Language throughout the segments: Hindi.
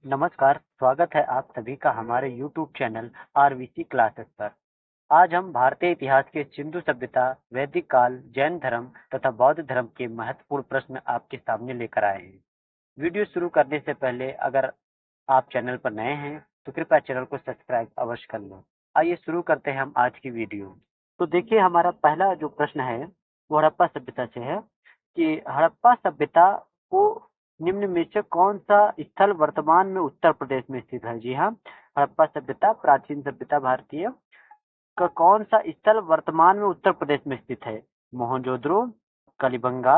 नमस्कार, स्वागत है आप सभी का हमारे YouTube चैनल आरवीसी क्लासेस पर। आज हम भारतीय इतिहास के सिंधु सभ्यता, वैदिक काल, जैन धर्म तथा बौद्ध धर्म के महत्वपूर्ण प्रश्न आपके सामने लेकर आए हैं। वीडियो शुरू करने से पहले अगर आप चैनल पर नए हैं तो कृपया चैनल को सब्सक्राइब अवश्य कर लें। आइए शुरू करते हैं हम आज की वीडियो। तो देखिए हमारा पहला जो प्रश्न है वो हड़प्पा सभ्यता से है कि हड़प्पा सभ्यता को निम्न में से कौन सा स्थल वर्तमान में उत्तर प्रदेश में स्थित है। जी हाँ, हड़प्पा सभ्यता प्राचीन सभ्यता भारतीय का कौन सा स्थल वर्तमान में उत्तर प्रदेश में स्थित है। मोहनजोदड़ो, कलिबंगा,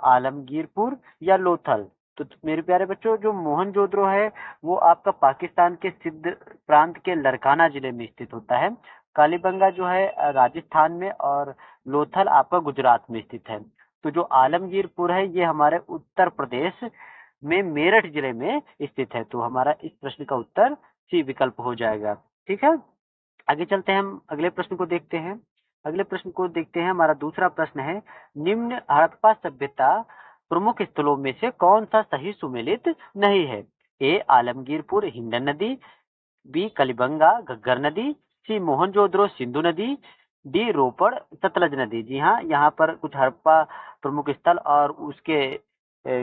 आलमगीरपुर या लोथल। तो मेरे प्यारे बच्चों, जो मोहनजोदड़ो है वो आपका पाकिस्तान के सिंध प्रांत के लड़काना जिले में स्थित होता है। कालीबंगा जो है राजस्थान में, और लोथल आपका गुजरात में स्थित है। तो जो आलमगीरपुर है ये हमारे उत्तर प्रदेश में मेरठ जिले में स्थित है। तो हमारा इस प्रश्न का उत्तर सी विकल्प हो जाएगा। ठीक है, आगे चलते हैं, हम अगले प्रश्न को देखते हैं। अगले प्रश्न को देखते हैं, हमारा दूसरा प्रश्न है, निम्न हड़प्पा सभ्यता प्रमुख स्थलों में से कौन सा सही सुमेलित नहीं है। ए आलमगीरपुर हिंडन नदी, बी कलिबंगा घग्गर नदी, सी मोहनजोदड़ो सिंधु नदी, डी रोपड़ सतलज नदी। जी हाँ, यहाँ पर कुछ हड़प्पा प्रमुख स्थल और उसके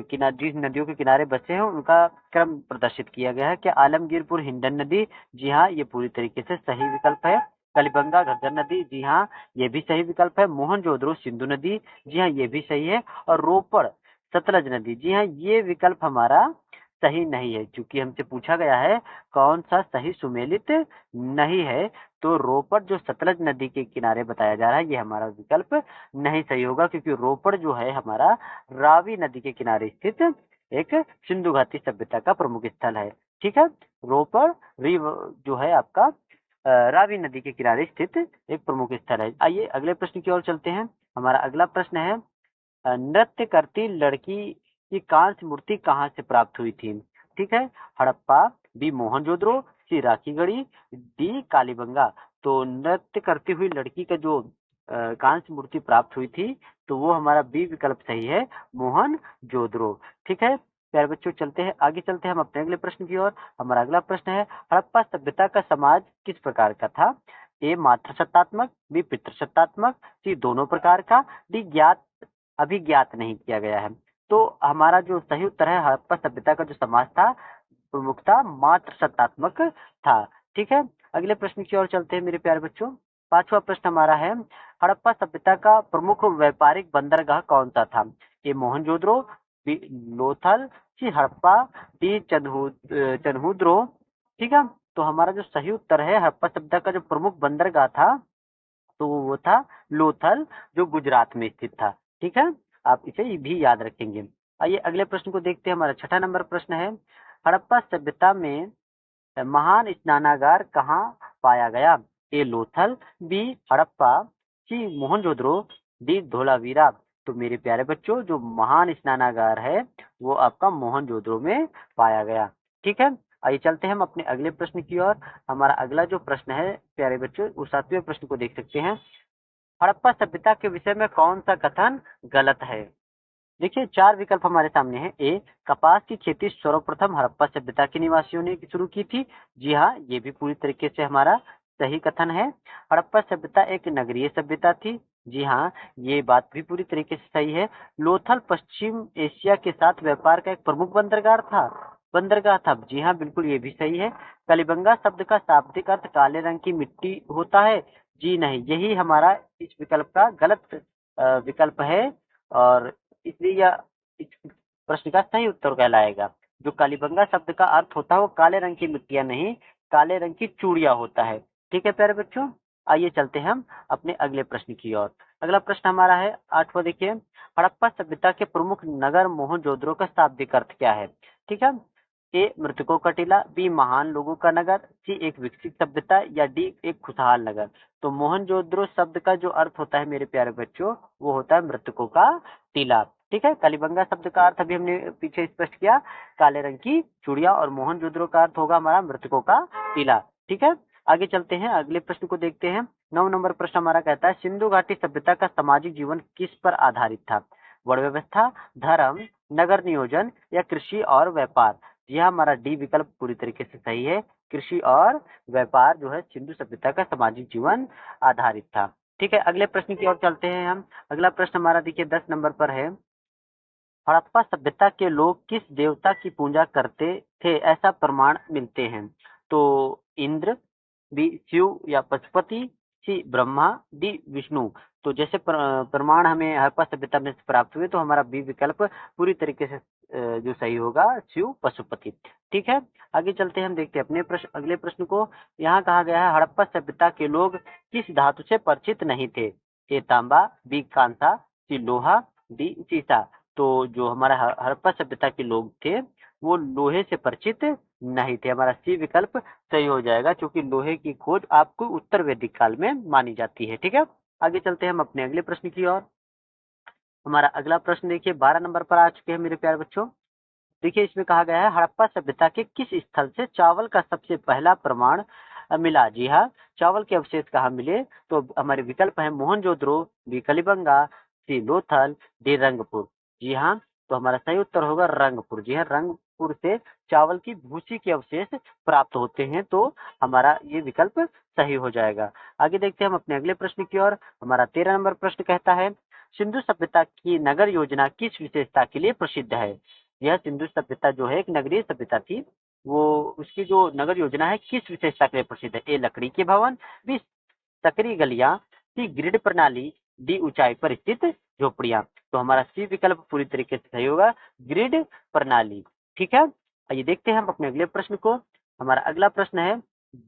किनारे जिस नदियों के किनारे बसे हैं उनका क्रम प्रदर्शित किया गया है। क्या आलमगीरपुर हिंडन नदी? जी हाँ, ये पूरी तरीके से सही विकल्प है। कलिबंगा घग्गर नदी? जी हाँ, ये भी सही विकल्प है। मोहनजोदड़ो सिंधु नदी? जी हाँ, ये भी सही है। और रोपड़ सतलज नदी? जी हाँ, ये विकल्प हमारा सही नहीं है, क्योंकि हमसे पूछा गया है कौन सा सही सुमेलित नहीं है। तो रोपड़ जो सतलज नदी के किनारे बताया जा रहा है ये हमारा विकल्प नहीं सही होगा, क्योंकि रोपड़ जो है हमारा रावी नदी के किनारे स्थित एक सिंधु घाटी सभ्यता का प्रमुख स्थल है। ठीक है, रोपड़ जो है आपका रावी नदी के किनारे स्थित एक प्रमुख स्थल है। आइए अगले प्रश्न की ओर चलते हैं। हमारा अगला प्रश्न है, नृत्य करती लड़की की कांस्य मूर्ति कहाँ से प्राप्त हुई थी। ठीक है, हड़प्पा, बी मोहनजोदड़ो, सी राखीगढ़ी, डी कालीबंगा। तो नृत्य करती हुई लड़की का जो कांस्य मूर्ति प्राप्त हुई थी तो वो हमारा बी विकल्प सही है, मोहनजोदड़ो। ठीक है प्यारे बच्चों, चलते हैं आगे, चलते हैं हम अपने अगले प्रश्न की ओर। हमारा अगला प्रश्न है, हड़प्पा सभ्यता का समाज किस प्रकार का था। ए मातृ सत्तात्मक, बी पितृसत्तात्मक, सी दोनों प्रकार का, डी ज्ञात अभी ज्ञात नहीं किया गया है। तो हमारा जो सही उत्तर है, हड़प्पा सभ्यता का जो समाज था प्रमुखता मात्र सत्तात्मक था। ठीक है, अगले प्रश्न की ओर चलते हैं मेरे प्यारे बच्चों। पांचवा प्रश्न हमारा है, हड़प्पा सभ्यता का प्रमुख व्यापारिक बंदरगाह कौन सा था। ए मोहनजोदड़ो, बी लोथल, सी हड़प्पा, डी चन्हुद्रो। ठीक है, तो हमारा जो सही उत्तर है, हड़प्पा सभ्यता का जो प्रमुख बंदरगाह था तो वो था लोथल, जो गुजरात में स्थित था। ठीक है, आप इसे भी याद रखेंगे। आइए अगले प्रश्न को देखते हैं। हमारा छठा नंबर प्रश्न है, हड़प्पा सभ्यता में महान स्नानागार कहाँ पाया गया। ए लोथल, बी हड़प्पा, सी मोहनजोदड़ो, डी धोलावीरा। तो मेरे प्यारे बच्चों, जो महान स्नानागार है वो आपका मोहनजोदड़ो में पाया गया। ठीक है, आइए चलते हैं हम अपने अगले प्रश्न की ओर। हमारा अगला जो प्रश्न है प्यारे बच्चों, उस 7वें प्रश्न को देख सकते हैं, हड़प्पा सभ्यता के विषय में कौन सा कथन गलत है। देखिए 4 विकल्प हमारे सामने हैं। ए कपास की खेती सर्वप्रथम हड़प्पा सभ्यता के निवासियों ने शुरू की थी। जी हाँ, ये भी पूरी तरीके से हमारा सही कथन है। हड़प्पा सभ्यता एक नगरीय सभ्यता थी। जी हाँ, ये बात भी पूरी तरीके से सही है। लोथल पश्चिम एशिया के साथ व्यापार का एक प्रमुख बंदरगाह था। जी हाँ, बिल्कुल ये भी सही है। कलिबंगा शब्द का शाब्दिक अर्थ काले रंग की मिट्टी होता है। जी नहीं, यही हमारा इस विकल्प का गलत विकल्प है, और इसलिए यह इस प्रश्न का सही उत्तर कहलाएगा। जो कालीबंगा शब्द का अर्थ होता है वो काले रंग की मिट्टियां नहीं, काले रंग की चूड़ियां होता है। ठीक है प्यारे बच्चों, आइए चलते हैं हम अपने अगले प्रश्न की ओर। अगला प्रश्न हमारा है 8वां, देखिए, हड़प्पा सभ्यता के प्रमुख नगर मोहनजोदड़ो का शाब्दिक अर्थ क्या है। ठीक है, ए मृतकों का टीला, बी महान लोगों का नगर, सी एक विकसित सभ्यता, या डी एक खुशहाल नगर। तो मोहनजोदड़ो शब्द का जो अर्थ होता है मेरे प्यारे बच्चों, वो होता है मृतकों का टीला। ठीक है, कलिबंगा शब्द का अर्थ अभी हमने पीछे स्पष्ट किया, काले रंग की चूड़िया, और मोहनजोदड़ो का अर्थ होगा हमारा मृतकों का टीला। ठीक है, आगे चलते हैं, अगले प्रश्न को देखते हैं। 9 नंबर प्रश्न हमारा कहता है, सिंधु घाटी सभ्यता का सामाजिक जीवन किस पर आधारित था। वर्ण व्यवस्था, धर्म, नगर नियोजन, या कृषि और व्यापार। जी हाँ, हमारा डी विकल्प पूरी तरीके से सही है। कृषि और व्यापार जो है सिंधु सभ्यता का सामाजिक जीवन आधारित था। ठीक है, अगले प्रश्न की ओर चलते हैं हम। अगला प्रश्न हमारा देखिए 10 नंबर पर है। हड़प्पा सभ्यता के लोग किस देवता की पूजा करते थे, ऐसा प्रमाण मिलते हैं? तो इंद्र, बी शिव या पशुपति, सी ब्रह्मा, डी विष्णु। तो जैसे प्रमाण हमें हड़प्पा सभ्यता में से प्राप्त हुए, तो हमारा बी विकल्प पूरी तरीके से जो सही होगा शिव पशुपति। ठीक है, आगे चलते हैं, हम देखते हैं अपने प्रश्न, अगले प्रश्न को। यहाँ कहा गया है हड़प्पा सभ्यता के लोग किस धातु से परिचित नहीं थे? ए तांबा, बी कांसा, सी लोहा, डी सीसा। तो जो हमारा हड़प्पा सभ्यता के लोग थे वो लोहे से परिचित नहीं थे। हमारा सी विकल्प सही हो जाएगा, क्योंकि लोहे की खोज आपको उत्तर वैदिक काल में मानी जाती है। ठीक है, आगे चलते हैं हम अपने अगले प्रश्न की ओर। हमारा अगला प्रश्न देखिए 12 नंबर पर आ चुके हैं मेरे प्यारे बच्चों। देखिए इसमें कहा गया है हड़प्पा सभ्यता के किस स्थल से चावल का सबसे पहला प्रमाण मिला? जी हाँ, चावल के अवशेष कहाँ मिले? तो हमारे विकल्प है मोहनजोदड़ो, बी कलिबंगा, सी लोथल, डी रंगपुर। जी हाँ, तो हमारा सही उत्तर होगा रंगपुर। जी हाँ, रंगपुर से चावल की भूसी के अवशेष प्राप्त होते हैं, तो हमारा ये विकल्प सही हो जाएगा। आगे देखते हैं हम अपने अगले प्रश्न की ओर। हमारा 13 नंबर प्रश्न कहता है सिंधु सभ्यता की नगर योजना किस विशेषता के लिए प्रसिद्ध है? यह सिंधु सभ्यता जो है एक नगरीय सभ्यता थी, वो उसकी जो नगर योजना है किस विशेषता के लिए प्रसिद्ध है? ए लकड़ी के भवन, बी सकरी गलियां, सी ग्रिड प्रणाली, डी ऊंचाई पर स्थित झोपड़ियां। तो हमारा सी विकल्प पूरी तरीके से सही होगा, ग्रिड प्रणाली। ठीक है, आइए देखते हैं हम अपने अगले प्रश्न को। हमारा अगला प्रश्न है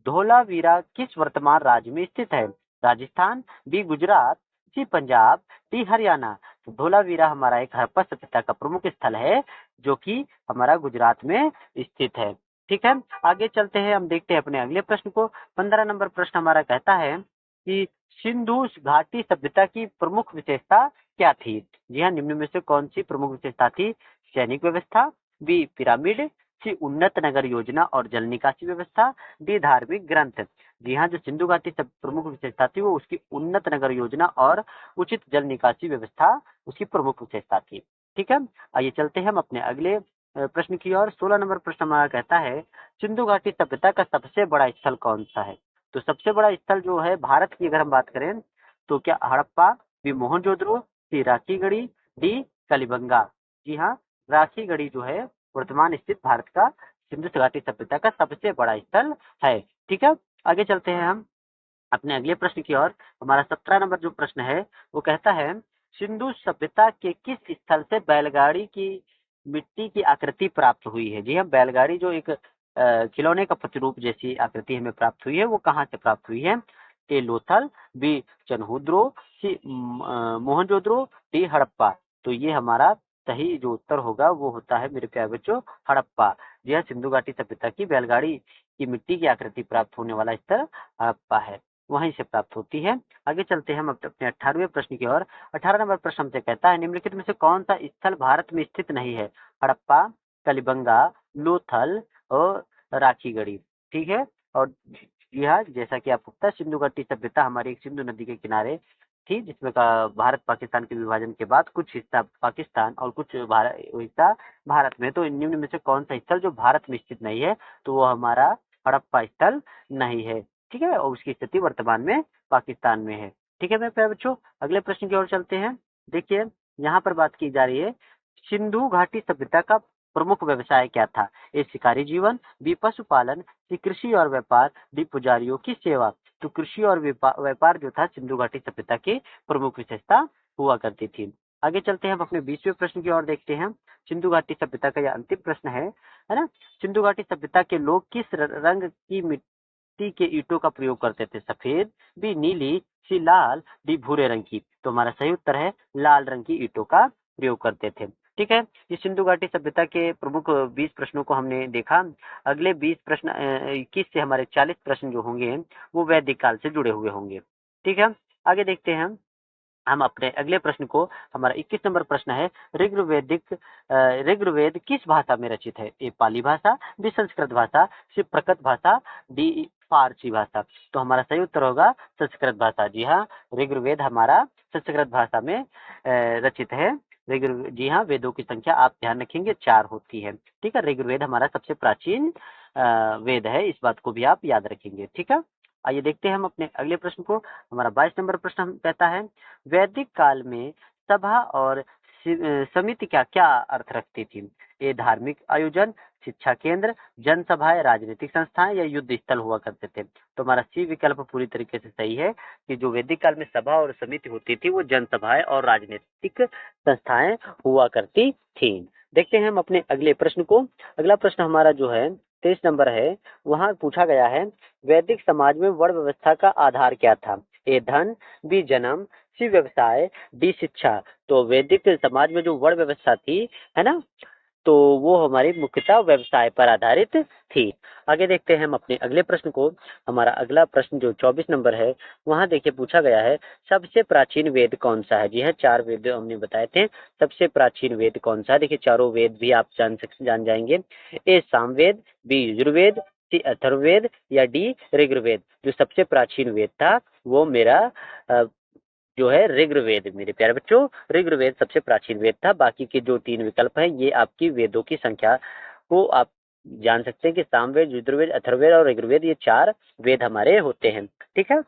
धोलावीरा किस वर्तमान राज्य में स्थित है? राजस्थान, बी गुजरात, सी पंजाब, डी हरियाणा। तो धोलावीरा हमारा एक हड़प्पा सभ्यता का प्रमुख स्थल है, जो कि हमारा गुजरात में स्थित है। ठीक है, आगे चलते हैं, हम देखते हैं अपने अगले प्रश्न को। 15 नंबर प्रश्न हमारा कहता है कि सिंधु घाटी सभ्यता की प्रमुख विशेषता क्या थी? जी हाँ, निम्न में से कौन सी प्रमुख विशेषता थी? सैनिक व्यवस्था, बी पिरामिड, सी उन्नत नगर योजना और जल निकासी व्यवस्था, डी धार्मिक ग्रंथ। जी हाँ, जो सिंधु घाटी सब प्रमुख विशेषता थी वो उसकी उन्नत नगर योजना और उचित जल निकासी व्यवस्था उसकी प्रमुख विशेषता थी। ठीक है, आइए चलते हैं हम अपने अगले प्रश्न की ओर। 16 नंबर प्रश्न हमारा कहता है सिंधु घाटी सभ्यता का सबसे बड़ा स्थल कौन सा है? तो सबसे बड़ा स्थल जो है भारत की अगर हम बात करें, तो क्या हड़प्पा, बी मोहनजोदड़ो, सी राखीगढ़ी, डी कलिबंगा। जी हाँ, राखीगढ़ी जो है वर्तमान स्थित भारत का सिंधु घाटी सभ्यता का सबसे बड़ा स्थल है। ठीक है, आगे चलते हैं हम अपने अगले प्रश्न की ओर। हमारा 17 नंबर जो प्रश्न है वो कहता है सिंधु सभ्यता के किस स्थल से बैलगाड़ी की मिट्टी की आकृति प्राप्त हुई है? जी हाँ, बैलगाड़ी जो एक खिलौने का प्रतिरूप जैसी आकृति हमें प्राप्त हुई है, वो कहाँ से प्राप्त हुई है? ए लोथल, बी चनहुद्रो, सी मोहनजोदड़ो, डी हड़प्पा। तो ये हमारा सही जो उत्तर होगा वो होता है मेरे प्यारे बच्चों हड़प्पा। यह सिंधु घाटी सभ्यता की बैलगाड़ी की मिट्टी की आकृति प्राप्त होने वाला स्थल हड़प्पा है, वहीं से प्राप्त होती है। आगे चलते हैं हम अपने 18वें प्रश्न की ओर। 18 नंबर प्रश्न हमसे कहता है निम्नलिखित में से कौन सा स्थल भारत में स्थित नहीं है? हड़प्पा, कलिबंगा, लोथल और राखीगढ़ी। ठीक है, और यह जैसा कि आपको पता है सिंधु घाटी सभ्यता हमारी एक सिंधु नदी के किनारे थी, जिसमें का भारत पाकिस्तान के विभाजन के बाद कुछ हिस्सा पाकिस्तान और कुछ हिस्सा भारत में। तो निम्न में से कौन सा स्थल जो भारत में स्थित नहीं है? तो वो हमारा हड़प्पा स्थल नहीं है। ठीक है, और उसकी स्थिति वर्तमान में पाकिस्तान में है। ठीक है मेरे प्यारे बच्चों, अगले प्रश्न की ओर चलते हैं। देखिए यहाँ पर बात की जा रही है सिंधु घाटी सभ्यता का प्रमुख व्यवसाय क्या था? ए शिकारी जीवन, बी पशुपालन, सी कृषि और व्यापार, डी पुजारियों की सेवा। तो कृषि और व्यापार जो था सिंधु घाटी सभ्यता की प्रमुख विशेषता हुआ करती थी। आगे चलते हैं हम अपने 20वें प्रश्न की ओर देखते हैं। सिंधु घाटी सभ्यता का यह अंतिम प्रश्न है ना? सिंधु घाटी सभ्यता के लोग किस रंग की मिट्टी के ईंटों का प्रयोग करते थे? सफेद, बी नीली, सी लाल, डी भूरे रंग की। तो हमारा सही उत्तर है लाल रंग की ईंटों का प्रयोग करते थे। ठीक है, इस सिंधु घाटी सभ्यता के प्रमुख 20 प्रश्नों को हमने देखा। अगले 20 प्रश्न 21 से हमारे 40 प्रश्न जो होंगे वो वैदिक काल से जुड़े हुए होंगे। ठीक है, आगे देखते हैं हम अपने अगले प्रश्न को। हमारा 21 नंबर प्रश्न है ऋग्वेद किस भाषा में रचित है? ए पाली भाषा, बी संस्कृत भाषा, सी प्रकृत भाषा, डी फारसी भाषा। तो हमारा सही उत्तर होगा संस्कृत भाषा। जी हाँ, ऋग्वेद हमारा संस्कृत भाषा में रचित है। जी हाँ, वेदों की संख्या आप ध्यान रखेंगे 4 होती है। ठीक है, ऋग्वेद हमारा सबसे प्राचीन वेद है, इस बात को भी आप याद रखेंगे। ठीक है, आइए देखते हैं हम अपने अगले प्रश्न को। हमारा 22 नंबर प्रश्न हम कहता है, वैदिक काल में सभा और समिति क्या क्या अर्थ रखती थी? ये धार्मिक आयोजन, शिक्षा केंद्र, जनसभाएं, राजनीतिक संस्थाएं या युद्ध स्थल हुआ करते थे। तो हमारा सी विकल्प पूरी तरीके से सही है कि जो वैदिक काल में सभा और समिति होती थी वो जनसभाएं और राजनीतिक संस्थाएं हुआ करती थी। देखते हैं हम अपने अगले प्रश्न को। अगला प्रश्न हमारा जो है 23 नंबर है, वहां पूछा गया है, वैदिक समाज में वर्ण व्यवस्था का आधार क्या था? ए धन, बी जन्म, सी व्यवसाय, डी शिक्षा। तो वैदिक समाज में जो वर्ण व्यवस्था थी, है ना, तो वो हमारी मुख्यतः व्यवसाय पर आधारित थी। आगे देखते हैं हम अपने अगले प्रश्न को। हमारा अगला प्रश्न जो 24 नंबर है, वहां देखिए पूछा गया है, सबसे प्राचीन वेद कौन सा है? जी हाँ, 4 वेद हमने बताए थे। सबसे प्राचीन वेद कौन सा है? देखिए चारों वेद भी आप जान जाएंगे। ए सामवेद, बी यजुर्वेद, सी अथर्ववेद या डी ऋग्वेद। जो सबसे प्राचीन वेद था वो मेरा जो है ऋग्वेद। मेरे प्यारे बच्चों, ऋग्वेद सबसे प्राचीन वेद था। बाकी के जो 3 विकल्प हैं ये आपकी वेदों की संख्या को आप जान सकते हैं कि सामवेद, यजुर्वेद, अथर्ववेद और ऋग्वेद, ये 4 वेद हमारे होते हैं। ठीक है,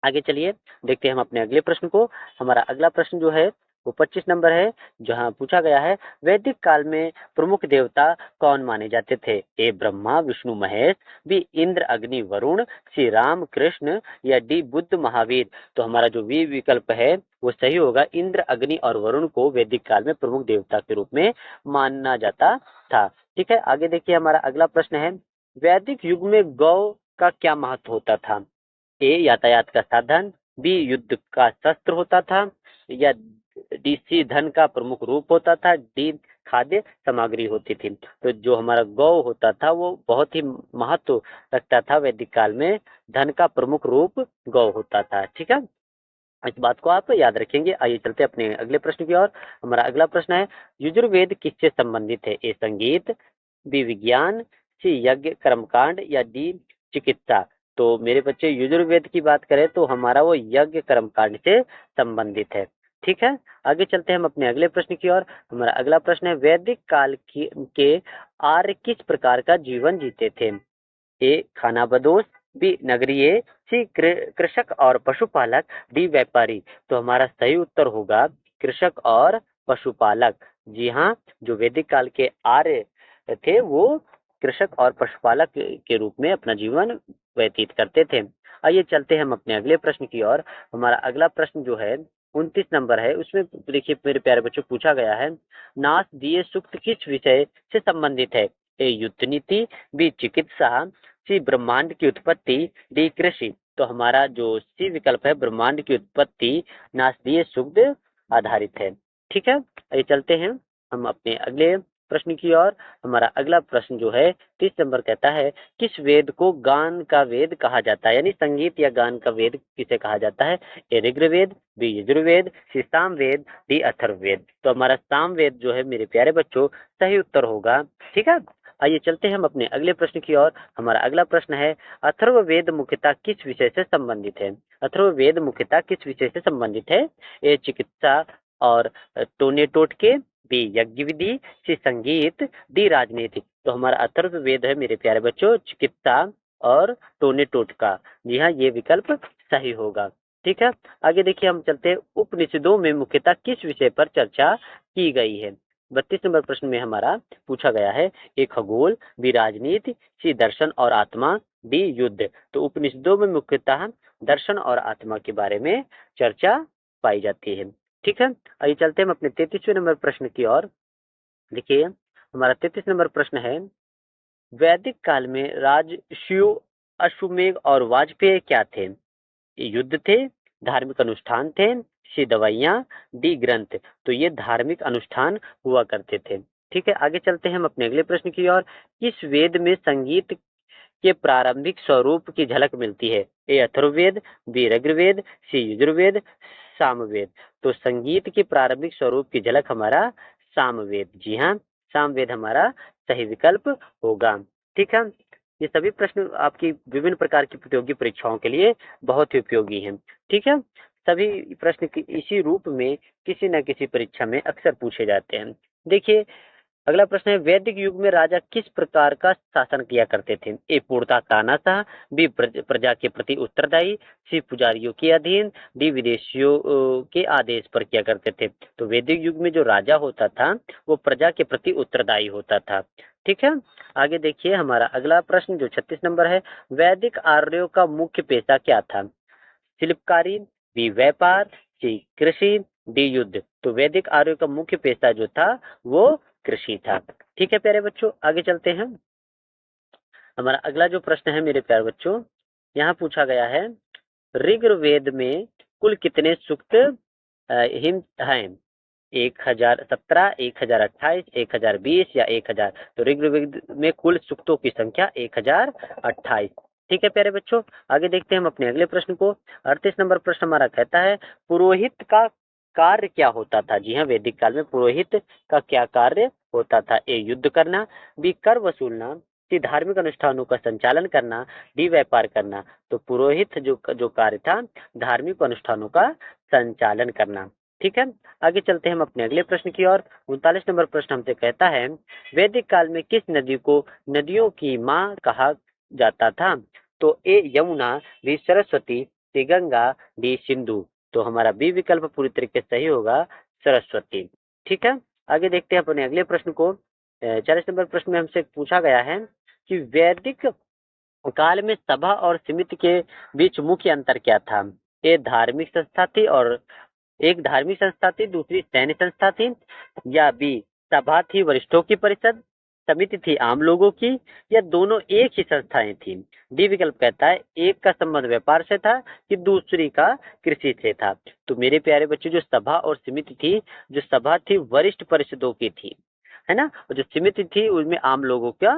आगे चलिए देखते हैं हम अपने अगले प्रश्न को। हमारा अगला प्रश्न जो है वो 25 नंबर है, जहां पूछा गया है, वैदिक काल में प्रमुख देवता कौन माने जाते थे? ए ब्रह्मा, विष्णु, महेश, बी इंद्र, अग्नि, वरुण, सी राम, कृष्ण या डी बुद्ध, महावीर। तो हमारा जो वी विकल्प है वो सही होगा। इंद्र, अग्नि और वरुण को वैदिक काल में प्रमुख देवता के रूप में माना जाता था। ठीक है, आगे देखिए हमारा अगला प्रश्न है, वैदिक युग में गौ का क्या महत्व होता था? ए यातायात का साधन, बी युद्ध का शस्त्र होता था या डी सी धन का प्रमुख रूप होता था, डी खाद्य सामग्री होती थी। तो जो हमारा गौ होता था वो बहुत ही महत्व रखता था वैदिक काल में। धन का प्रमुख रूप गौ होता था। ठीक है, इस बात को आप याद रखेंगे। आइए चलते अपने अगले प्रश्न की ओर। हमारा अगला प्रश्न है, यजुर्वेद किससे संबंधित है? ए संगीत, बी विज्ञान, सी यज्ञ कर्मकांड या डी चिकित्सा। तो मेरे बच्चे यजुर्वेद की बात करें तो हमारा वो यज्ञ कर्मकांड से संबंधित है। ठीक है, आगे चलते हैं हम अपने अगले प्रश्न की ओर। हमारा अगला प्रश्न है, वैदिक काल के आर्य किस प्रकार का जीवन जीते थे? ए खानाबदोश, बी नगरीय, सी कृषक और पशुपालक, डी व्यापारी। तो हमारा सही उत्तर होगा कृषक और पशुपालक। जी हाँ, जो वैदिक काल के आर्य थे वो कृषक और पशुपालक के रूप में अपना जीवन व्यतीत करते थे। आइए चलते हैं हम अपने अगले प्रश्न की ओर। हमारा अगला प्रश्न जो है 29 नंबर है, उसमें देखिए मेरे प्यारे बच्चों पूछा गया है, नाश दिए सूक्त किस विषय से संबंधित है? ए युद्ध नीति, बी चिकित्सा, सी ब्रह्मांड की उत्पत्ति, डी कृषि। तो हमारा जो सी विकल्प है ब्रह्मांड की उत्पत्ति नासदीय शुद्ध आधारित है। ठीक है, आइए चलते हैं हम अपने अगले प्रश्न की ओर। हमारा अगला प्रश्न जो है 30 नंबर कहता है, किस वेद को गान का वेद कहा जाता है? यानी संगीत या गान का वेद किसे कहा जाता है? ए ऋग्वेद, बी यजुर्वेद, सी सामवेद, डी अथर्ववेद। तो हमारा सामवेद जो है मेरे प्यारे बच्चों सही उत्तर होगा। ठीक है, आइए चलते हैं हम अपने अगले प्रश्न की ओर। हमारा अगला प्रश्न है, अथर्ववेद मुख्यतः किस विषय से संबंधित है? अथर्ववेद मुख्यतः किस विषय से संबंधित है? ए चिकित्सा और टोने टोटके, बी यज्ञ विधि, सी संगीत, डी राजनीति। तो हमारा अथर्ववेद है मेरे प्यारे बच्चों चिकित्सा और टोने टोटका। जी हाँ, ये विकल्प सही होगा। ठीक है, आगे देखिए हम चलते हैं, उपनिषदों में मुख्यतः किस विषय पर चर्चा की गई है? 32 नंबर प्रश्न में हमारा पूछा गया है, ए खगोल, बी राजनीति, सी दर्शन और आत्मा, डी युद्ध। तो उपनिषदों में मुख्यतः दर्शन और आत्मा के बारे में चर्चा पाई जाती है। ठीक है, आइए चलते हैं हम अपने 33वें नंबर प्रश्न की ओर। देखिए हमारा 33 नंबर प्रश्न है, वैदिक काल में राजर्षियों अश्वमेध और वाजपेय क्या थे? युद्ध थे, धार्मिक अनुष्ठान थे, सी दवाइयाँ, डी ग्रंथ। तो ये धार्मिक अनुष्ठान हुआ करते थे। ठीक है, आगे चलते हैं हम अपने अगले प्रश्न की ओर। किस वेद में संगीत के प्रारंभिक स्वरूप की झलक मिलती है? ए अथर्ववेद, बी ऋग्वेद, सी यजुर्वेद, सामवेद। तो संगीत के प्रारंभिक स्वरूप की झलक हमारा सामवेद। जी हाँ, सामवेद हमारा सही विकल्प होगा। ठीक है, ये सभी प्रश्न आपकी विभिन्न प्रकार की प्रतियोगी परीक्षाओं के लिए बहुत ही उपयोगी हैं। ठीक है, सभी प्रश्न इसी रूप में किसी न किसी परीक्षा में अक्सर पूछे जाते हैं। देखिए, अगला प्रश्न है, वैदिक युग में राजा किस प्रकार का शासन किया करते थे? ए पूर्णतः तानाशाह, बी प्रजा के प्रति उत्तरदायी, सी पुजारियों के अधीन, डी विदेशियों के आदेश पर किया करते थे। तो वैदिक युग में जो राजा होता था वो प्रजा के प्रति उत्तरदायी होता था। ठीक है, आगे देखिए हमारा अगला प्रश्न जो 36 नंबर है, वैदिक आर्यों का मुख्य पेशा क्या था? शिल्पकारी, बी व्यापार, सी कृषि, डी युद्ध। तो वैदिक आर्यों का मुख्य पेशा जो था वो कृषि था। ठीक है प्यारे बच्चों, आगे चलते हैं। हमारा अगला जो प्रश्न है मेरे प्यारे बच्चों, यहाँ पूछा गया है, ऋग्वेद में कुल कितने सूक्त हिम हैं? 1017, 1028, 1020 या 1000? तो ऋग्वेद में कुल सूक्तों की संख्या 1028। ठीक है प्यारे बच्चों, आगे देखते हैं हम अपने अगले प्रश्न को। 38 नंबर प्रश्न हमारा कहता है, पुरोहित का कार्य क्या होता था? जी हाँ, वैदिक काल में पुरोहित का क्या कार्य होता था? ए युद्ध करना, बी कर वसूलना, सी धार्मिक अनुष्ठानों का संचालन करना, डी व्यापार करना। तो पुरोहित जो कार्य था, धार्मिक अनुष्ठानों का संचालन करना। ठीक है, आगे चलते हैं हम अपने अगले प्रश्न की ओर। 39 नंबर प्रश्न हमसे कहता है, वैदिक काल में किस नदी को नदियों की माँ कहा जाता था? तो ए यमुना, बी सरस्वती, सी गंगा, डी सिंधु। तो हमारा बी विकल्प पूरी तरीके से सही होगा, सरस्वती। ठीक है, आगे देखते हैं अपने अगले प्रश्न को। 40 नंबर प्रश्न में हमसे पूछा गया है कि वैदिक काल में सभा और समिति के बीच मुख्य अंतर क्या था? ए धार्मिक संस्था थी और एक धार्मिक संस्था थी, दूसरी सैन्य संस्था थी, या बी सभा थी वरिष्ठों की परिषद, समिति थी आम लोगों की, या दोनों एक ही संस्थाएं थी? डी विकल्प कहता है एक का संबंध व्यापार से था कि दूसरी का कृषि से था। तो मेरे प्यारे बच्चों, जो सभा और समिति थी, जो सभा थी वरिष्ठ परिषदों की थी, है ना, और जो समिति थी उसमें आम लोगों का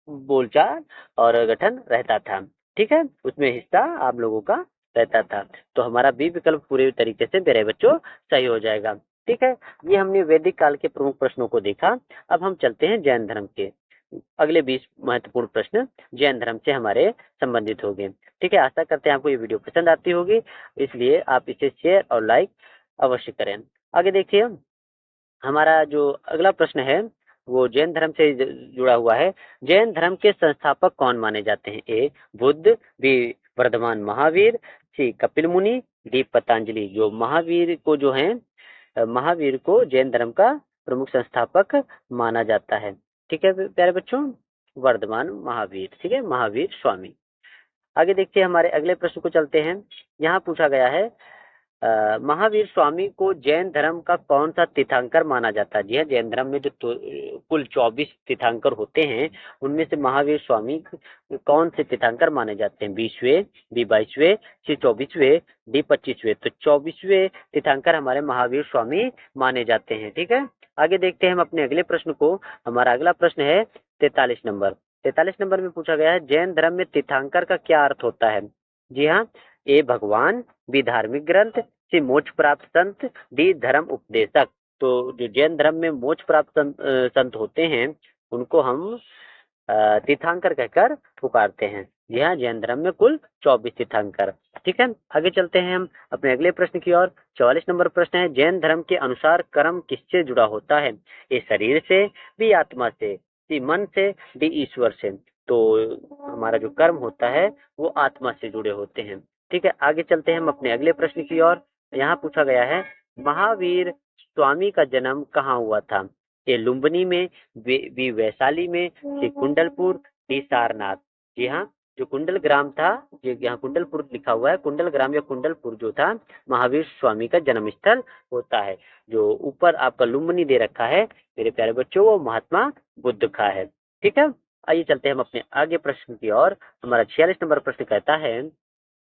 बोलचाल और गठन रहता था। ठीक है, उसमें हिस्सा आप लोगों का रहता था। तो हमारा बी विकल्प पूरे तरीके से मेरे बच्चों सही हो जाएगा। ठीक है, ये हमने वैदिक काल के प्रमुख प्रश्नों को देखा। अब हम चलते हैं जैन धर्म के अगले 20 महत्वपूर्ण प्रश्न जैन धर्म से हमारे संबंधित होंगे। ठीक है, आशा करते हैं आपको ये वीडियो पसंद आती होगी, इसलिए आप इसे शेयर और लाइक अवश्य करें। आगे देखिए, हमारा जो अगला प्रश्न है वो जैन धर्म से जुड़ा हुआ है। जैन धर्म के संस्थापक कौन माने जाते हैं? ए बुद्ध, बी वर्धमान महावीर, सी कपिल मुनि, डी पतंजलि। जो महावीर को जो है महावीर को जैन धर्म का प्रमुख संस्थापक माना जाता है। ठीक है प्यारे बच्चों, वर्धमान महावीर, ठीक है, महावीर स्वामी। आगे देखते हैं हमारे अगले प्रश्न को चलते हैं। यहाँ पूछा गया है, महावीर स्वामी को जैन धर्म का कौन सा तीर्थंकर माना जाता है? जी हाँ, जैन धर्म में जो कुल 24 तीर्थंकर होते हैं उनमें से महावीर स्वामी कौन से तीर्थंकर माने जाते हैं? 20वें, बी 22वें, सी 24वें, डी 25वें। तो 24वें तीर्थंकर हमारे महावीर स्वामी माने जाते हैं। ठीक है, आगे देखते हैं हम अपने अगले प्रश्न को। हमारा अगला प्रश्न है 43 नंबर। 43 नंबर में पूछा गया है, जैन धर्म में तीर्थंकर का क्या अर्थ होता है? जी हाँ, ए भगवान, बी धार्मिक ग्रंथ, सी मोक्ष प्राप्त संत, डी धर्म उपदेशक। तो जो जैन धर्म में मोक्ष प्राप्त संत होते हैं उनको हम तीर्थंकर कहकर पुकारते हैं। जी हाँ, जैन धर्म में कुल 24 तीर्थंकर। ठीक है, आगे चलते हैं हम अपने अगले प्रश्न की ओर। 44 नंबर प्रश्न है, जैन धर्म के अनुसार कर्म किससे जुड़ा होता है? ए शरीर से, बी आत्मा से, सी मन से, डी ईश्वर से। तो हमारा जो कर्म होता है वो आत्मा से जुड़े होते हैं। ठीक है, आगे चलते हैं हम अपने अगले प्रश्न की ओर। यहाँ पूछा गया है, महावीर स्वामी का जन्म कहाँ हुआ था? ए लुम्बिनी में, बी वैशाली में, सी कुंडलपुर, डी सारनाथ। जी हाँ, जो कुंडल ग्राम था, जो यहाँ कुंडलपुर लिखा हुआ है, कुंडल ग्राम या कुंडलपुर जो था महावीर स्वामी का जन्म स्थल होता है। जो ऊपर आपका लुम्बिनी दे रखा है मेरे प्यारे बच्चों, वो महात्मा बुद्ध का है। ठीक है, आइए चलते हैं हम अपने आगे प्रश्न की ओर। हमारा 46 नंबर प्रश्न कहता है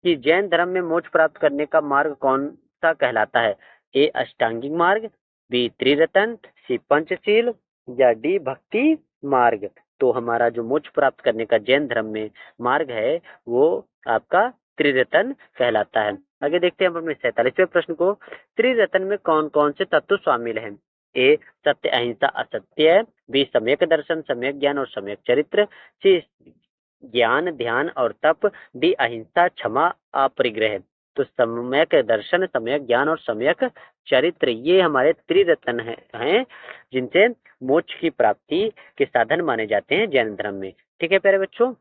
कि जैन धर्म में मोक्ष प्राप्त करने का मार्ग कौन सा कहलाता है? ए अष्टांगिक मार्ग, बी त्रिरतन, सी पंचशील, या डी भक्ति मार्ग। तो हमारा जो मोक्ष प्राप्त करने का जैन धर्म में मार्ग है वो आपका त्रिरतन कहलाता है। आगे देखते हैं हम अपने 47वें प्रश्न को। त्रिरतन में कौन कौन से तत्व शामिल हैं? ए सत्य अहिंसा असत्य, बी सम्यक दर्शन सम्यक ज्ञान और सम्यक चरित्र, सी ज्ञान ध्यान और तप, डी अहिंसा क्षमा अपरिग्रह। तो सम्यक दर्शन, सम्यक ज्ञान और सम्यक चरित्र, ये हमारे त्रिरत्न हैं जिनसे मोक्ष की प्राप्ति के साधन माने जाते हैं जैन धर्म में। ठीक है प्यारे बच्चों,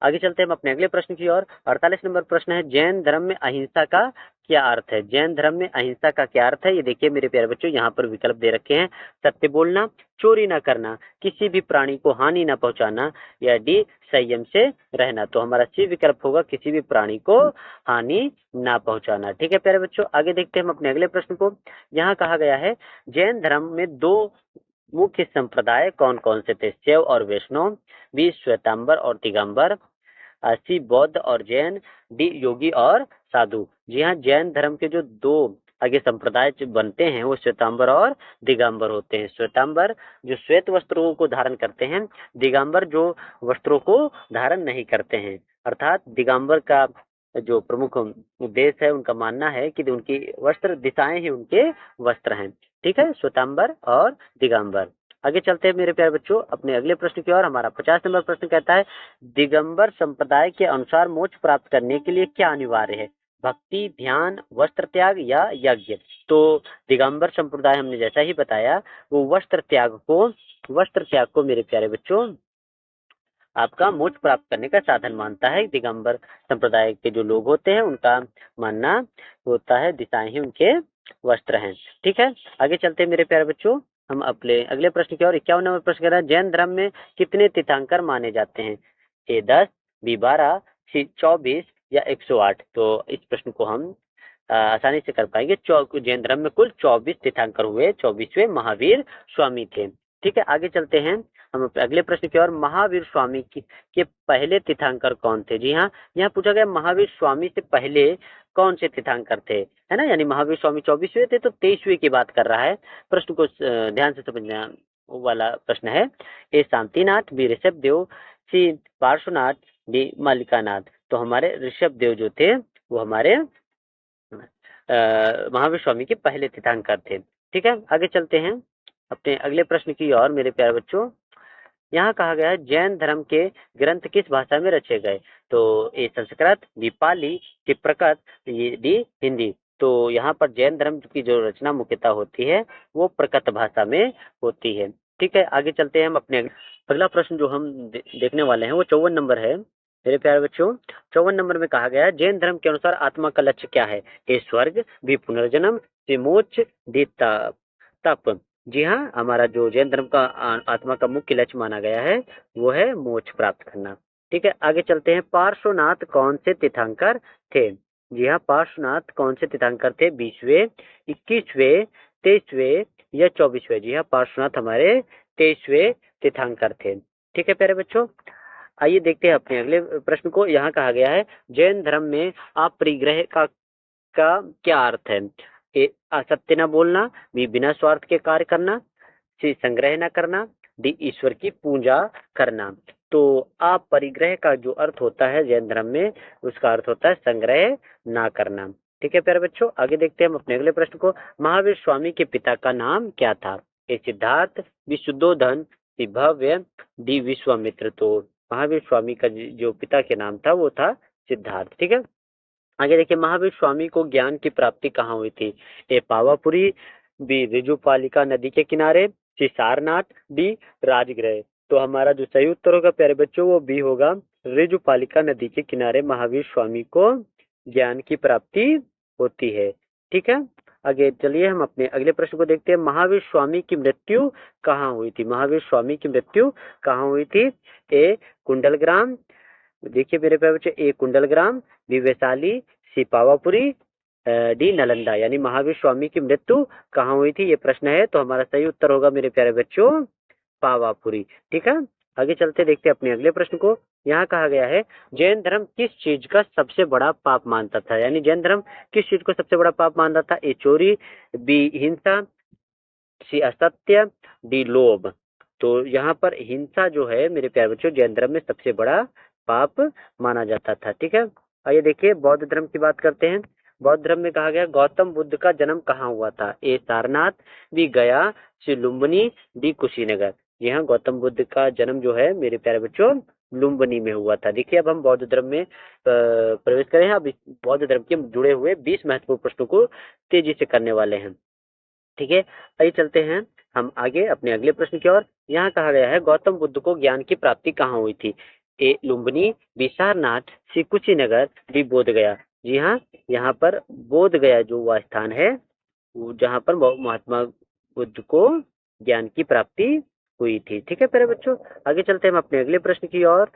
आगे चलते हैं हम अपने अगले प्रश्न की ओर। 48 नंबर प्रश्न है, जैन धर्म में अहिंसा का क्या अर्थ है? जैन धर्म में अहिंसा का क्या अर्थ है? ये देखिए मेरे प्यारे बच्चों, यहाँ पर विकल्प दे रखे हैं। सत्य बोलना, चोरी ना करना, किसी भी प्राणी को हानि ना पहुंचाना, या डी संयम से रहना। तो हमारा सी विकल्प होगा किसी भी प्राणी को हानि ना पहुंचाना। ठीक है प्यारे बच्चों, आगे देखते हैं हम अपने अगले प्रश्न को। यहाँ कहा गया है, जैन धर्म में दो मुख्य संप्रदाय कौन कौन से थे? शैव और वैष्णव, बी श्वेतांबर और दिगंबर, सी बौद्ध और जैन, डी योगी और साधु। जी हाँ, जैन धर्म के जो दो आगे संप्रदाय बनते हैं वो श्वेतांबर और दिगंबर होते हैं। श्वेतांबर जो श्वेत वस्त्रों को धारण करते हैं, दिगंबर जो वस्त्रों को धारण नहीं करते हैं। अर्थात दिगंबर का जो प्रमुख उद्देश्य है, उनका मानना है कि उनकी वस्त्र दिशाएं ही उनके वस्त्र हैं। ठीक है, श्वेतांबर और दिगंबर। आगे चलते हैं मेरे प्यारे बच्चों अपने अगले प्रश्न की ओर। हमारा 50 नंबर प्रश्न कहता है, दिगंबर संप्रदाय के अनुसार मोक्ष प्राप्त करने के लिए क्या अनिवार्य है? भक्ति, ध्यान, वस्त्र त्याग या यज्ञ? तो दिगंबर संप्रदाय हमने जैसा ही बताया, वो वस्त्र त्याग को मेरे प्यारे बच्चों आपका मोक्ष प्राप्त करने का साधन मानता है। दिगंबर संप्रदाय के जो लोग होते हैं उनका मानना होता है दिशाएं ही उनके वस्त्र हैं। ठीक है, आगे चलते हैं मेरे प्यारे बच्चों हम अपने अगले प्रश्न की ओर। 51 नंबर प्रश्न कह रहा है, जैन धर्म में कितने तीर्थंकर माने जाते हैं? ए 10, बी 12, सी 24 या 108? तो इस प्रश्न को हम आसानी से कर पाएंगे। जैन धर्म में कुल 24 तीर्थंकर हुए, 24वें महावीर स्वामी थे। ठीक है, आगे चलते हैं हम अगले प्रश्न की ओर। महावीर स्वामी के पहले तीर्थंकर कौन थे? जी हाँ, यहाँ पूछा गया महावीर स्वामी से पहले कौन से तीर्थंकर थे, है ना। यानी महावीर स्वामी 24वें थे तो 23वें की बात कर रहा है। प्रश्न को ध्यान से समझना वाला प्रश्न है। ए शांतिनाथ, बी ऋषभ देव, सी पार्श्वनाथ, डी मालिकानाथ। तो हमारे ऋषभ देव जो थे वो हमारे महावीर स्वामी के पहले तीर्थंकर थे। ठीक है, आगे चलते हैं अपने अगले प्रश्न की ओर मेरे प्यारे बच्चों। यहाँ कहा गया है, जैन धर्म के ग्रंथ किस भाषा में रचे गए? तो ए संस्कृत, बी पाली, सी प्रकट, ये डी हिंदी। तो यहाँ पर जैन धर्म की जो रचना मुख्यतः होती है वो प्रकट भाषा में होती है। ठीक है, आगे चलते हैं हम अपने अगला प्रश्न जो हम देखने वाले हैं वो 54 नंबर है मेरे प्यारे बच्चों। 54 नंबर में कहा गया है, जैन धर्म के अनुसार आत्मा का लक्ष्य क्या है? ए स्वर्ग, बी पुनर्जन्म, सी मोक्ष, डी तप। जी हाँ, हमारा जो जैन धर्म का आत्मा का मुख्य लक्ष्य माना गया है वो है मोक्ष प्राप्त करना। ठीक है, आगे चलते हैं। पार्श्वनाथ कौन से तीर्थंकर थे? जी हाँ, पार्श्वनाथ कौन से तीर्थंकर थे? 20वें, 21वें, 23वें या 24वें? जी हाँ, पार्श्वनाथ हमारे 23वें तीर्थंकर थे। ठीक है प्यारे बच्चों, आइए देखते हैं अपने अगले प्रश्न को। यहाँ कहा गया है, जैन धर्म में अपरिग्रह का क्या अर्थ है? ए असत्य न बोलना, बी बिना स्वार्थ के कार्य करना, सी संग्रह न करना, डी ईश्वर की पूजा करना। तो अपरिग्रह का जो अर्थ होता है जैन धर्म में, उसका अर्थ होता है संग्रह ना करना। ठीक है प्यारे बच्चों, आगे देखते हैं हम अपने अगले प्रश्न को। महावीर स्वामी के पिता का नाम क्या था? ए सिद्धार्थ, बी शुद्धोधन, सी भव्य, डी विश्वामित्र। तो महावीर स्वामी का जो पिता के नाम था वो था सिद्धार्थ। ठीक है, आगे देखिए, महावीर स्वामी को ज्ञान की प्राप्ति कहाँ हुई थी? ए पावापुरी, बी रिजुपालिका नदी के किनारे, सी सारनाथ, डी राजगृह। तो हमारा जो सही उत्तर होगा प्यारे बच्चों वो बी होगा, रिजुपालिका नदी के किनारे महावीर स्वामी को ज्ञान की प्राप्ति होती है। ठीक है, आगे चलिए हम अपने अगले प्रश्न को देखते हैं। महावीर स्वामी की मृत्यु कहाँ हुई थी? महावीर स्वामी की मृत्यु कहाँ हुई थी? ए कुंडलग्राम, देखिए मेरे प्यारे बच्चे, ए कुंडलग्राम, बी वैशाली, सी पावापुरी, डी नालंदा। यानी महावीर स्वामी की मृत्यु कहाँ हुई थी ये प्रश्न है, तो हमारा सही उत्तर होगा मेरे प्यारे बच्चों पावापुरी। ठीक है, आगे चलते देखते हैं अपने अगले प्रश्न को। यहाँ कहा गया है, जैन धर्म किस चीज का सबसे बड़ा पाप मानता था? यानी जैन धर्म किस चीज को सबसे बड़ा पाप मानता था? ए चोरी, बी हिंसा, सी असत्य, डी लोभ। तो यहाँ पर हिंसा जो है मेरे प्यारे बच्चों जैन धर्म में सबसे बड़ा पाप माना जाता था। ठीक है, आइए देखिए बौद्ध धर्म की बात करते हैं। बौद्ध धर्म में कहा गया, गौतम बुद्ध का जन्म कहाँ हुआ था? ए सारनाथ, बी गया, सी लुम्बिनी, डी कुशीनगर। जी हाँ, गौतम बुद्ध का जन्म जो है मेरे प्यारे बच्चों लुम्बिनी में हुआ था। देखिए अब हम बौद्ध धर्म में प्रवेश करें हैं। अब इस बौद्ध धर्म के जुड़े हुए 20 महत्वपूर्ण प्रश्नों को तेजी से करने वाले हैं। ठीक है, आइए चलते हैं हम आगे अपने अगले प्रश्न की ओर। यहाँ कहा गया है गौतम बुद्ध को ज्ञान की प्राप्ति कहाँ हुई थी? ए लुम्बिनी, बी सारनाथ, सी कुशीनगर, डी बोध गया। जी हाँ, यहाँ पर बोध गया जो वह स्थान है जहाँ पर महात्मा बुद्ध को ज्ञान की प्राप्ति हुई थी। ठीक है प्यारे बच्चों, आगे चलते हैं हम अपने अगले प्रश्न की ओर।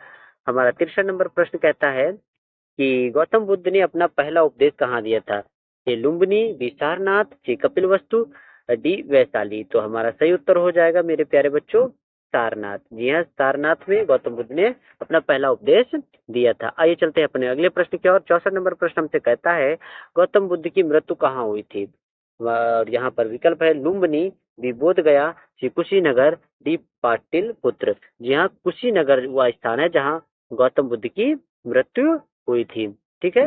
हमारा 63 नंबर प्रश्न कहता है कि गौतम बुद्ध ने अपना पहला उपदेश कहाँ दिया था? ए लुम्बिनी, बी सारनाथ, सी कपिलवस्तु, डी वैशाली। तो हमारा सही उत्तर हो जाएगा मेरे प्यारे बच्चों सारनाथ। जी हाँ, सारनाथ में गौतम बुद्ध ने अपना पहला उपदेश दिया था। आइए चलते हैं अपने अगले प्रश्न की ओर। 64 नंबर प्रश्न हमसे कहता है गौतम बुद्ध की मृत्यु कहाँ हुई थी? और यहाँ पर विकल्प है लुम्बिनी, बी बोध गया, सी कुशीनगर, डी पाटलिपुत्र। जी हाँ, कुशीनगर वह स्थान है जहाँ गौतम बुद्ध की मृत्यु हुई थी। ठीक है,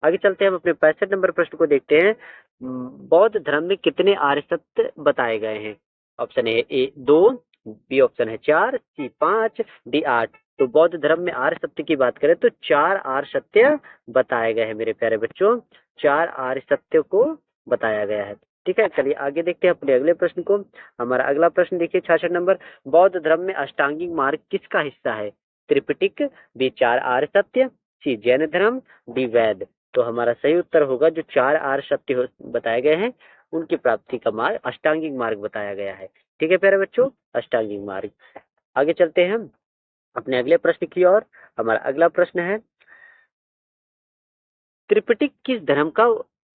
आगे चलते हैं हम अपने 65 नंबर प्रश्न को देखते हैं। बौद्ध धर्म में कितने आर्य सत्य बताए गए हैं? ऑप्शन है ए 2, बी ऑप्शन है 4, सी 5, डी 8। तो बौद्ध धर्म में आर्य सत्य की बात करें तो 4 आर्य सत्य बताए गए हैं मेरे प्यारे बच्चों। 4 आर्य सत्य को बताया गया है। ठीक है, चलिए आगे देखते हैं अपने अगले प्रश्न को। हमारा अगला प्रश्न देखिए 66 नंबर। बौद्ध धर्म में अष्टांगिक मार्ग किसका हिस्सा है? त्रिपिटक, बी 4 आर्य सत्य, सी जैन धर्म, डी वैद। तो हमारा सही उत्तर होगा जो 4 आर्य सत्य बताए गए हैं उनकी प्राप्ति का मार्ग अष्टांगिक मार्ग बताया गया है। ठीक है प्यारे बच्चों, अष्टांगिक मार्ग। आगे चलते हैं हम अपने अगले प्रश्न की ओर। हमारा अगला प्रश्न है त्रिपिटक किस धर्म का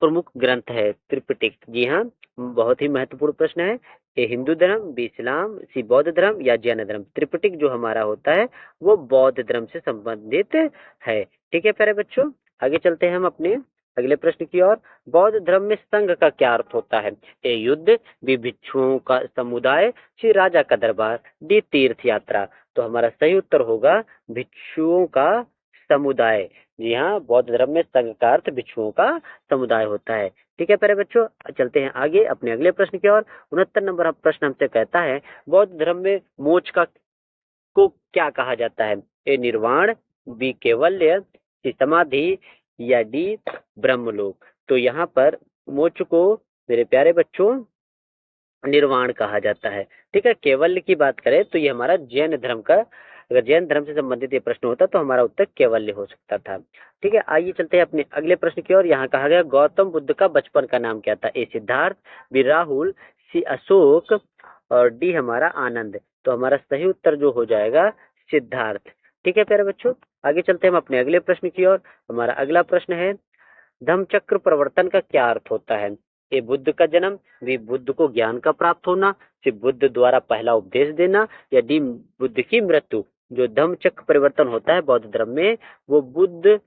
प्रमुख ग्रंथ है? त्रिपिटक, जी हाँ, बहुत ही महत्वपूर्ण प्रश्न है। ए हिंदू धर्म, बी इस्लाम, सी बौद्ध धर्म या जैन धर्म। त्रिपिटक जो हमारा होता है वो बौद्ध धर्म से संबंधित है। ठीक है प्यारे बच्चों, आगे चलते हैं हम अपने अगले प्रश्न की ओर। बौद्ध धर्म में संघ का क्या अर्थ होता है? ए युद्ध, बी भिक्षुओं का समुदाय, सी राजा का दरबार, डी तीर्थ यात्रा। तो हमारा सही उत्तर होगा भिक्षुओं का समुदाय। जी हाँ, बौद्ध धर्म में संघ का अर्थ भिक्षुओं का समुदाय होता है। ठीक है प्यारे बच्चों, चलते हैं आगे अपने अगले प्रश्न की ओर। 69 नंबर प्रश्न हमसे कहता है बौद्ध धर्म में मोक्ष का को क्या कहा जाता है? ए निर्वाण, बी केवल्य, सी समाधि या डी ब्रह्मलोक। तो यहाँ पर मोक्ष को मेरे प्यारे बच्चों निर्वाण कहा जाता है। ठीक है, केवल्य की बात करें तो ये हमारा जैन धर्म का, अगर जैन धर्म से संबंधित ये प्रश्न होता तो हमारा उत्तर केवल्य हो सकता था। ठीक है, आइए चलते हैं अपने अगले प्रश्न की ओर। यहाँ कहा गया गौतम बुद्ध का बचपन का नाम क्या था? ए सिद्धार्थ, बी राहुल, सी अशोक और डी हमारा आनंद। तो हमारा सही उत्तर जो हो जाएगा सिद्धार्थ। ठीक है प्यारे बच्चों, आगे चलते हैं हम अपने अगले प्रश्न की ओर। हमारा अगला प्रश्न है धम्मचक्र प्रवर्तन का क्या अर्थ होता है? ए बुद्ध का जन्म, बी बुद्ध को ज्ञान का प्राप्त होना, सी बुद्ध द्वारा पहला उपदेश देना या डी बुद्ध की मृत्यु। जो धम्मचक्र परिवर्तन होता है बौद्ध धर्म में वो बुद्ध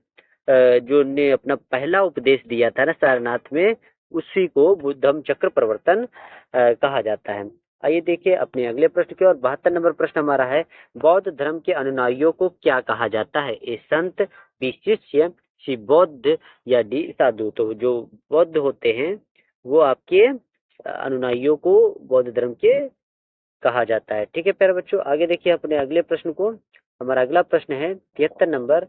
जो ने अपना पहला उपदेश दिया था ना सारनाथ में, उसी को बुद्धम चक्र प्रवर्तन कहा जाता है। आइए देखिए अपने अगले प्रश्न की ओर। 72 नंबर प्रश्न हमारा है बौद्ध धर्म के अनुयायियों को क्या कहा जाता है? ए संत, बी शिष्य, सी बौद्ध या डी साधु। तो जो बौद्ध होते हैं वो आपके अनुयायियों को बौद्ध धर्म के कहा जाता है। ठीक है प्यारे बच्चों, आगे देखिए अपने अगले प्रश्न को। हमारा अगला प्रश्न है 73 नंबर।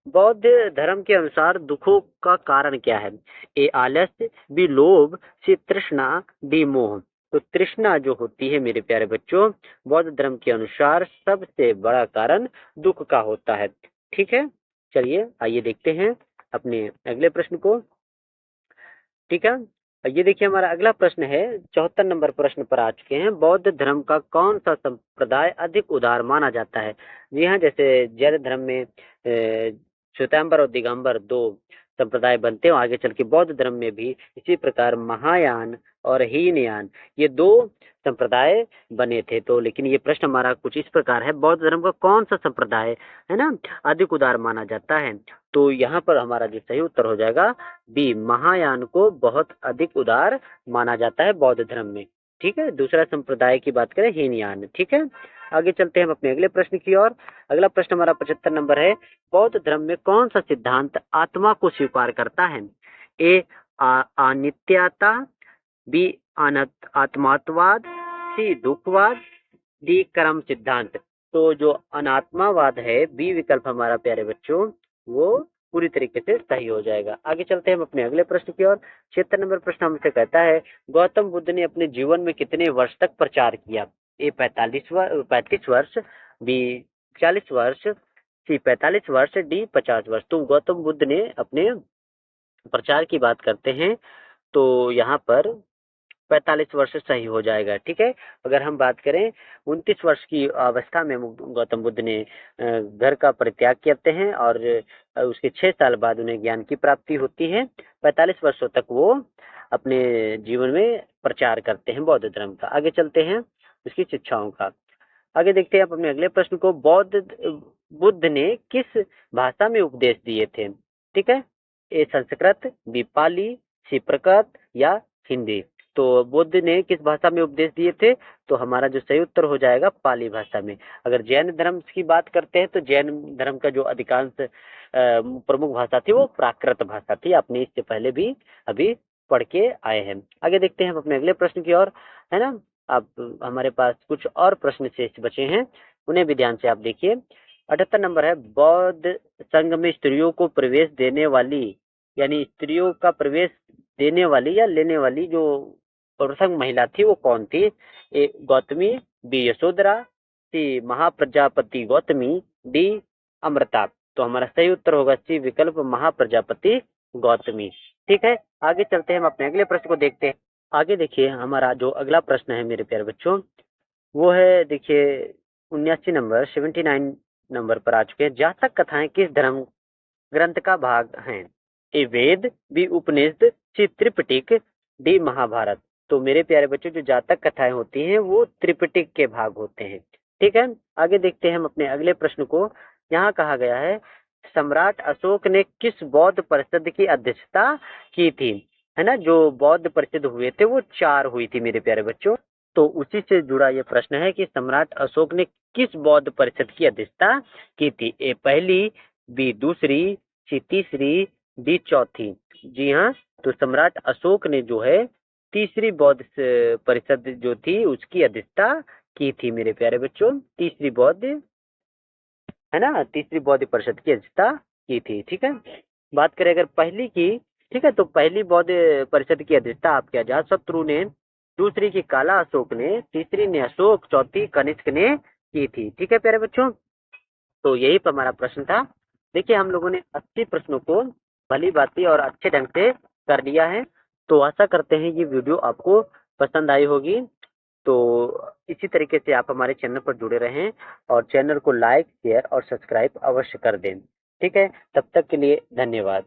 बौद्ध धर्म के अनुसार दुखों का कारण क्या है? ए आलस्य, बी लोभ, सी तृष्णा, डी मोह। तो तृष्णा जो होती है मेरे प्यारे बच्चों बौद्ध धर्म के अनुसार सबसे बड़ा कारण दुख का होता है। ठीक है, चलिए आइए देखते हैं अपने अगले प्रश्न को। ठीक है, ये देखिए हमारा अगला प्रश्न है 74 नंबर प्रश्न पर आ चुके हैं। बौद्ध धर्म का कौन सा संप्रदाय अधिक उदार माना जाता है? जी हाँ, जैसे जैन धर्म में श्वेतांबर और दिगंबर 2 संप्रदाय बनते हैं, आगे चल के बौद्ध धर्म में भी इसी प्रकार महायान और हीनयान ये 2 संप्रदाय बने थे। तो लेकिन ये प्रश्न हमारा कुछ इस प्रकार है बौद्ध धर्म का कौन सा संप्रदाय है ना अधिक उदार माना जाता है? तो यहाँ पर हमारा जो सही उत्तर हो जाएगा बी महायान को बहुत अधिक उदार माना जाता है बौद्ध धर्म में। ठीक है, दूसरा संप्रदाय की बात करें हीनयान। ठीक है, आगे चलते हैं हम अपने अगले प्रश्न की ओर। अगला प्रश्न हमारा 75 नंबर है बौद्ध धर्म में कौन सा सिद्धांत आत्मा को स्वीकार करता है? ए अनित्यता, बी अनंत आत्मात्वाद, सी दुखवाद, डी कर्म सिद्धांत। तो जो अनात्मावाद है, बी विकल्प हमारा प्यारे बच्चों, वो पूरी तरीके से सही हो जाएगा। आगे चलते हैं हम अपने अगले प्रश्न की ओर। 76 नंबर प्रश्न हमसे कहता है, गौतम बुद्ध ने अपने जीवन में कितने वर्ष तक प्रचार किया? ए 35 वर्ष, बी 40 वर्ष, सी 45 वर्ष, डी 50 वर्ष। तो गौतम बुद्ध ने अपने प्रचार की बात करते हैं तो यहाँ पर 45 वर्ष सही हो जाएगा। ठीक है। अगर हम बात करें 29 वर्ष की अवस्था में गौतम बुद्ध ने घर का परित्याग करते हैं और उसके 6 साल बाद उन्हें ज्ञान की प्राप्ति होती है। 45 वर्षों तक वो अपने जीवन में प्रचार करते हैं बौद्ध धर्म का। आगे चलते हैं उसकी शिक्षाओं का। आगे देखते हैं आप अपने अगले प्रश्न को। बुद्ध ने किस भाषा में उपदेश दिए थे? ठीक है। ए संस्कृत, बी पाली, सी प्राकृत या हिंदी। तो बुद्ध ने किस भाषा में उपदेश दिए थे? तो हमारा जो सही उत्तर हो जाएगा पाली भाषा में। अगर जैन धर्म की बात करते हैं तो जैन धर्म का जो अधिकांश प्रमुख भाषा थी वो प्राकृत भाषा थी। आपने इससे पहले भी अभी पढ़ के आए हैं। आगे देखते हैं हम अपने अगले प्रश्न की ओर, है ना। अब हमारे पास कुछ और प्रश्न शेष बचे हैं, उन्हें भी ध्यान से आप देखिए। 78 नंबर है, बौद्ध संघ में स्त्रियों को प्रवेश देने वाली, यानी स्त्रियों का प्रवेश देने वाली या लेने वाली जो प्रथम महिला थी वो कौन थी? ए गौतमी, बी यशोधरा, सी महाप्रजापति गौतमी, डी अमृता। तो हमारा सही उत्तर होगा सी विकल्प महाप्रजापति गौतमी। ठीक है। आगे चलते हैं हम अपने अगले प्रश्न को देखते हैं। आगे देखिए हमारा जो अगला प्रश्न है मेरे प्यारे बच्चों, वो है देखिए 79 नंबर, 79 नंबर पर आ चुके हैं। जातक कथाएं किस धर्म ग्रंथ का भाग हैं? ए वेद, बी उपनिषद, सी त्रिपिटक, डी महाभारत। तो मेरे प्यारे बच्चों जो जातक कथाएं होती हैं वो त्रिपिटक के भाग होते हैं। ठीक है। आगे देखते हैं हम अपने अगले प्रश्न को। यहाँ कहा गया है, सम्राट अशोक ने किस बौद्ध परिषद की अध्यक्षता की थी? है ना, जो बौद्ध परिषद हुए थे वो 4 हुई थी मेरे प्यारे बच्चों। तो उसी से जुड़ा ये प्रश्न है कि सम्राट अशोक ने किस बौद्ध परिषद की अध्यक्षता की थी? ए पहली, बी दूसरी, सी तीसरी, डी चौथी। जी हाँ, तो सम्राट अशोक ने जो है तीसरी बौद्ध परिषद जो थी उसकी अध्यक्षता की थी मेरे प्यारे बच्चों। तीसरी बौद्ध, है ना, तीसरी बौद्ध परिषद की अध्यक्षता की थी। ठीक है। बात करें अगर पहली की, ठीक है, तो पहली बौद्ध परिषद की अध्यक्षता आपके अजातशत्रु ने, दूसरी की काला अशोक ने, तीसरी ने अशोक, चौथी कनिष्क ने की थी। ठीक है प्यारे बच्चों, तो यही पर हमारा प्रश्न था। देखिए हम लोगों ने 80 प्रश्नों को भली भांति और अच्छे ढंग से कर लिया है। तो आशा करते हैं ये वीडियो आपको पसंद आई होगी। तो इसी तरीके से आप हमारे चैनल पर जुड़े रहें और चैनल को लाइक, शेयर और सब्सक्राइब अवश्य कर दें। ठीक है, तब तक के लिए धन्यवाद।